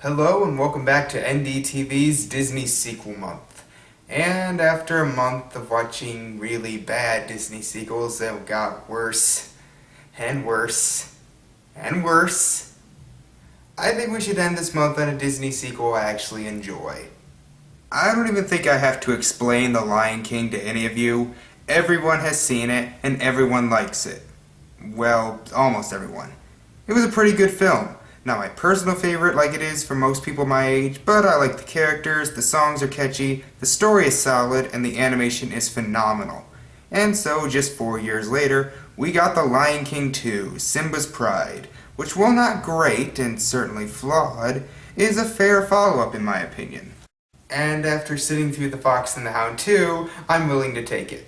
Hello and welcome back to NDTV's Disney Sequel Month. And after a month of watching really bad Disney sequels that got worse and worse and worse, I think we should end this month on a Disney sequel I actually enjoy. I don't even think I have to explain The Lion King to any of you. Everyone has seen it and everyone likes it. Well, almost everyone. It was a pretty good film. Not my personal favorite like it is for most people my age, but I like the characters, the songs are catchy, the story is solid, and the animation is phenomenal. And so, just 4 years later, we got The Lion King 2, Simba's Pride, which, while not great and certainly flawed, is a fair follow-up in my opinion. And after sitting through The Fox and the Hound 2, I'm willing to take it.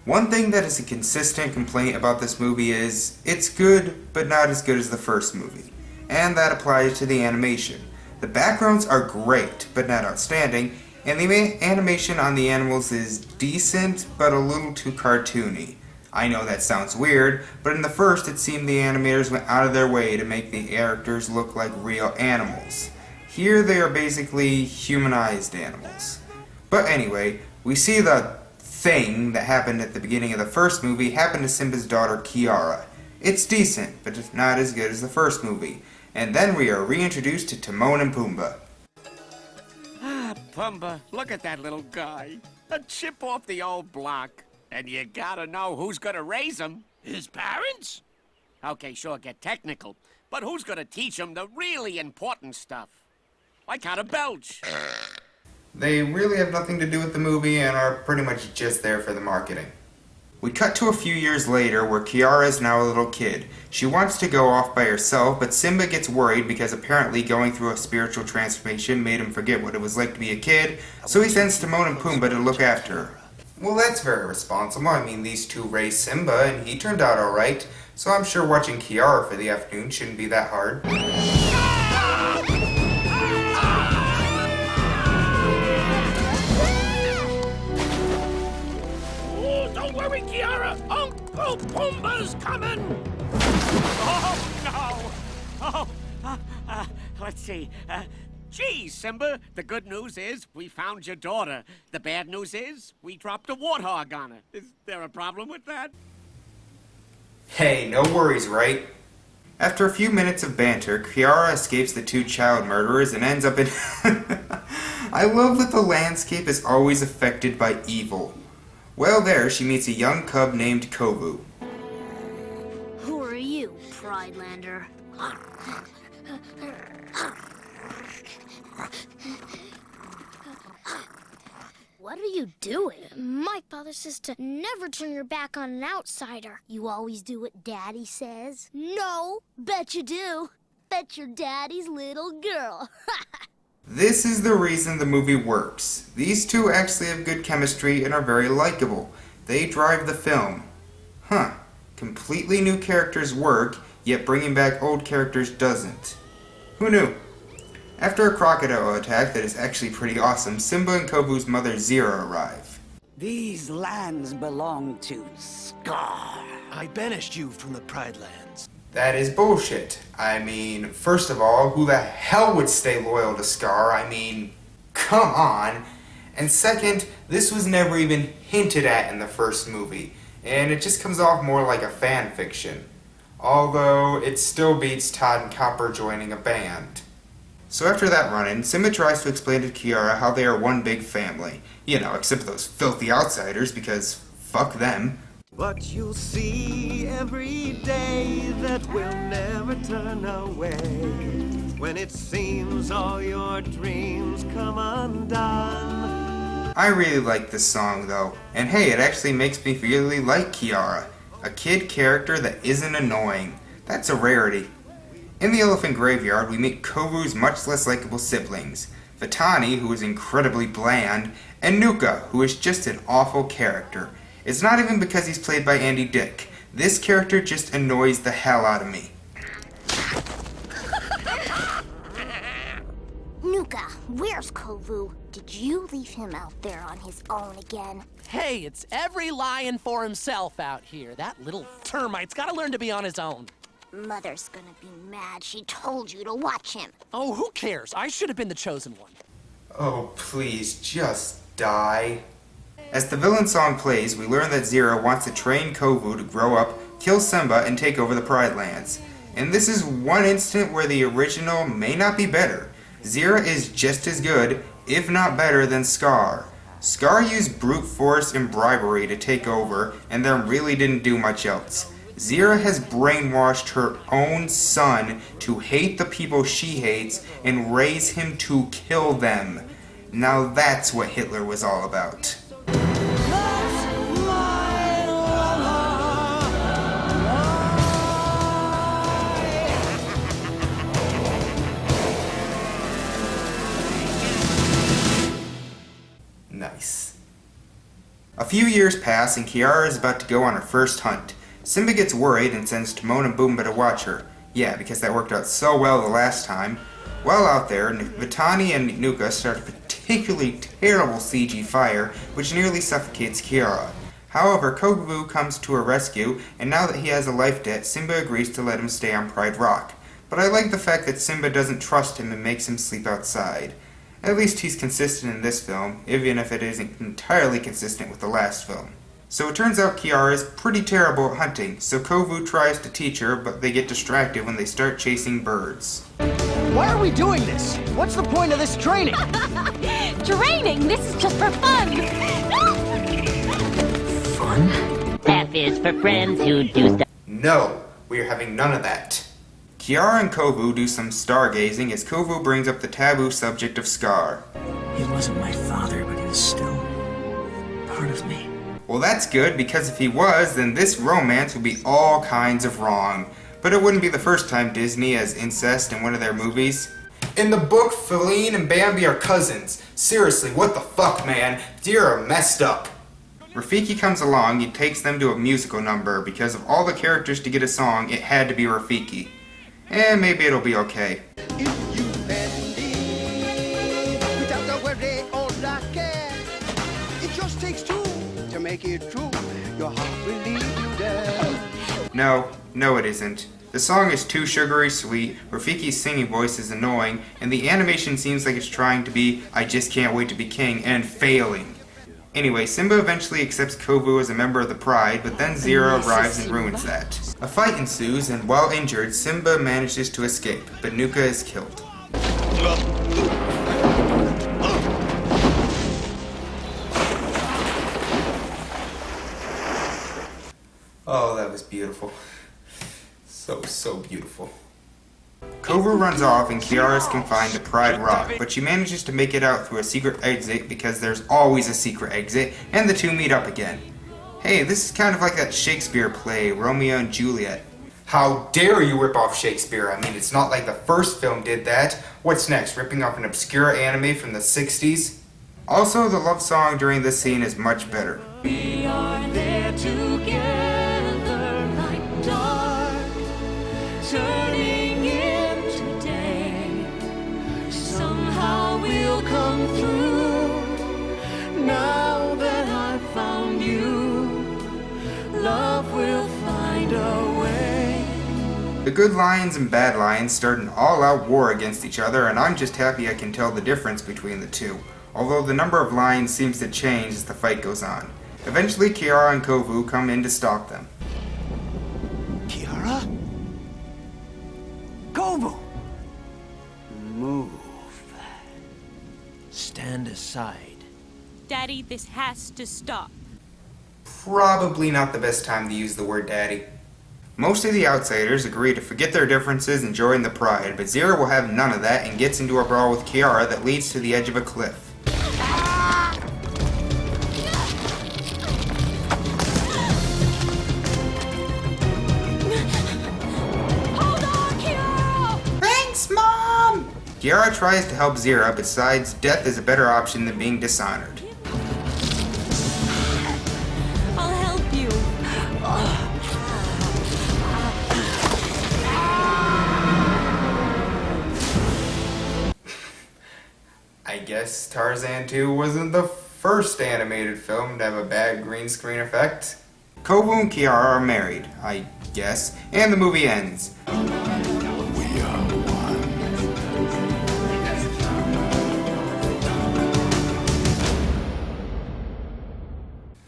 One thing that is a consistent complaint about this movie is, it's good, but not as good as the first movie. And that applies to the animation. The backgrounds are great, but not outstanding, and the animation on the animals is decent, but a little too cartoony. I know that sounds weird, but in the first it seemed the animators went out of their way to make the characters look like real animals. Here they are basically humanized animals. But anyway, we see the thing that happened at the beginning of the first movie happen to Simba's daughter Kiara. It's decent, but it's not as good as the first movie. And then we are reintroduced to Timon and Pumbaa. Ah, Pumbaa, look at that little guy. A chip off the old block. And you gotta know who's gonna raise him. His parents? Okay, sure, get technical. But who's gonna teach him the really important stuff? Like how to belch. They really have nothing to do with the movie and are pretty much just there for the marketing. We cut to a few years later where Kiara is now a little kid. She wants to go off by herself, but Simba gets worried because apparently going through a spiritual transformation made him forget what it was like to be a kid, so he sends Timon and Pumbaa to look after her. Well, that's very responsible. I mean, these two raised Simba and he turned out alright, so I'm sure watching Kiara for the afternoon shouldn't be that hard. Don't worry, Kiara! Uncle Pumbaa's coming! Oh, no! Let's see. Geez, Simba, the good news is we found your daughter. The bad news is we dropped a warthog on her. Is there a problem with that? Hey, no worries, right? After a few minutes of banter, Kiara escapes the two child murderers and ends up in... I love that the landscape is always affected by evil. Well, there she meets a young cub named Kovu. Who are you, Pridelander? What are you doing? My father says to never turn your back on an outsider. You always do what Daddy says? No, bet you do. Bet you're Daddy's little girl. This is the reason the movie works. These two actually have good chemistry and are very likable. They drive the film. Completely new characters work, yet bringing back old characters doesn't. Who knew? After a crocodile attack that is actually pretty awesome, Simba and Kovu's mother Zira arrive. These lands belong to Scar. I banished you from the Pride Lands. That is bullshit. I mean, first of all, who the hell would stay loyal to Scar? I mean, come on. And second, this was never even hinted at in the first movie, and it just comes off more like a fan fiction. Although, it still beats Todd and Copper joining a band. So after that run-in, Simba tries to explain to Kiara how they are one big family. You know, except those filthy outsiders, because fuck them. But you'll see every day that we'll never turn away. When it seems all your dreams come undone. I really like this song though, and hey, it actually makes me really like Kiara. A kid character that isn't annoying. That's a rarity. In the Elephant Graveyard, we meet Kovu's much less likable siblings, Vitani, who is incredibly bland, and Nuka, who is just an awful character. It's not even because he's played by Andy Dick. This character just annoys the hell out of me. Nuka, where's Kovu? Did you leave him out there on his own again? Hey, it's every lion for himself out here. That little termite's gotta learn to be on his own. Mother's gonna be mad she told you to watch him. Oh, who cares? I should have been the chosen one. Oh, please, just die. As the villain song plays, we learn that Zero wants to train Kovu to grow up, kill Simba, and take over the Pride Lands. And this is one instant where the original may not be better. Zero is just as good, if not better, than Scar. Scar used brute force and bribery to take over, and then really didn't do much else. Zero has brainwashed her own son to hate the people she hates and raise him to kill them. Now that's what Hitler was all about. Nice. A few years pass and Kiara is about to go on her first hunt. Simba gets worried and sends Timon and Pumbaa to watch her. Yeah, because that worked out so well the last time. While out there, Vitani and Nuka start a particularly terrible CG fire, which nearly suffocates Kiara. However, Kovu comes to her rescue, and now that he has a life debt, Simba agrees to let him stay on Pride Rock. But I like the fact that Simba doesn't trust him and makes him sleep outside. At least he's consistent in this film, even if it isn't entirely consistent with the last film. So it turns out Kiara is pretty terrible at hunting, so Kovu tries to teach her, but they get distracted when they start chasing birds. Why are we doing this? What's the point of this training? Training? This is just for fun. Fun? F is for friends who do stuff. No, we are having none of that. Kiara and Kovu do some stargazing as Kovu brings up the taboo subject of Scar. He wasn't my father, but he was still part of me. Well, that's good, because if he was, then this romance would be all kinds of wrong. But it wouldn't be the first time Disney has incest in one of their movies. In the book, Feline and Bambi are cousins. Seriously, what the fuck, man? You're messed up. Rafiki comes along and takes them to a musical number. Because of all the characters to get a song, it had to be Rafiki. And maybe it'll be okay. If you believe without a worry or a care, it just takes two to make it true. Your heart will lead you there. No, it isn't. The song is too sugary sweet, Rafiki's singing voice is annoying, and the animation seems like it's trying to be I just can't wait to be king and failing. Anyway, Simba eventually accepts Kovu as a member of the Pride, but then Zero arrives and ruins that. A fight ensues, and while injured, Simba manages to escape, but Nuka is killed. Oh, that was beautiful. So beautiful. Kovu runs off and Kiara is confined to Pride Rock, but she manages to make it out through a secret exit because there's always a secret exit, and the two meet up again. Hey, this is kind of like that Shakespeare play, Romeo and Juliet. How dare you rip off Shakespeare? I mean, it's not like the first film did that. What's next, ripping off an obscure anime from the 60s? Also, the love song during this scene is much better. We are there together like dark, turning into day. Somehow we'll come through. Now that I've found you, love will find a way. The good lions and bad lions start an all-out war against each other, and I'm just happy I can tell the difference between the two, although the number of lions seems to change as the fight goes on. Eventually, Kiara and Kovu come in to stop them. Kiara? Kovu! Move. Stand aside. Daddy, this has to stop. Probably not the best time to use the word daddy. Most of the outsiders agree to forget their differences and join the Pride, but Zero will have none of that and gets into a brawl with Kiara that leads to the edge of a cliff. Hold on, Kiara! Thanks, Mom! Kiara tries to help Zero, but decides death is a better option than being dishonored. I'll help you. I guess Tarzan 2 wasn't the first animated film to have a bad green screen effect. Kovu and Kiara are married, I guess, and the movie ends.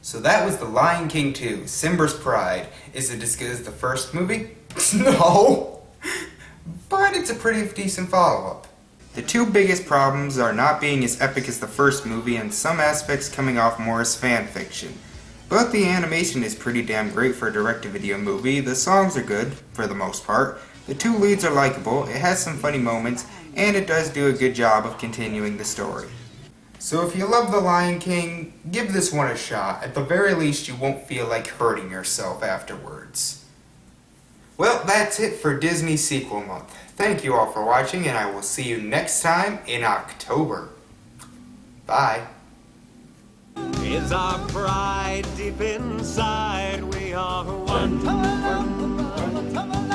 So that was The Lion King 2, Simba's Pride. Is it as good as the first movie? No! But it's a pretty decent follow-up. The two biggest problems are not being as epic as the first movie and some aspects coming off more as fan fiction. But the animation is pretty damn great for a direct-to-video movie, the songs are good, for the most part, the two leads are likable, it has some funny moments, and it does do a good job of continuing the story. So if you love The Lion King, give this one a shot. At the very least, you won't feel like hurting yourself afterwards. Well, that's it for Disney Sequel Month. Thank you all for watching, and I will see you next time in October. Bye. Is our pride deep inside? We are one.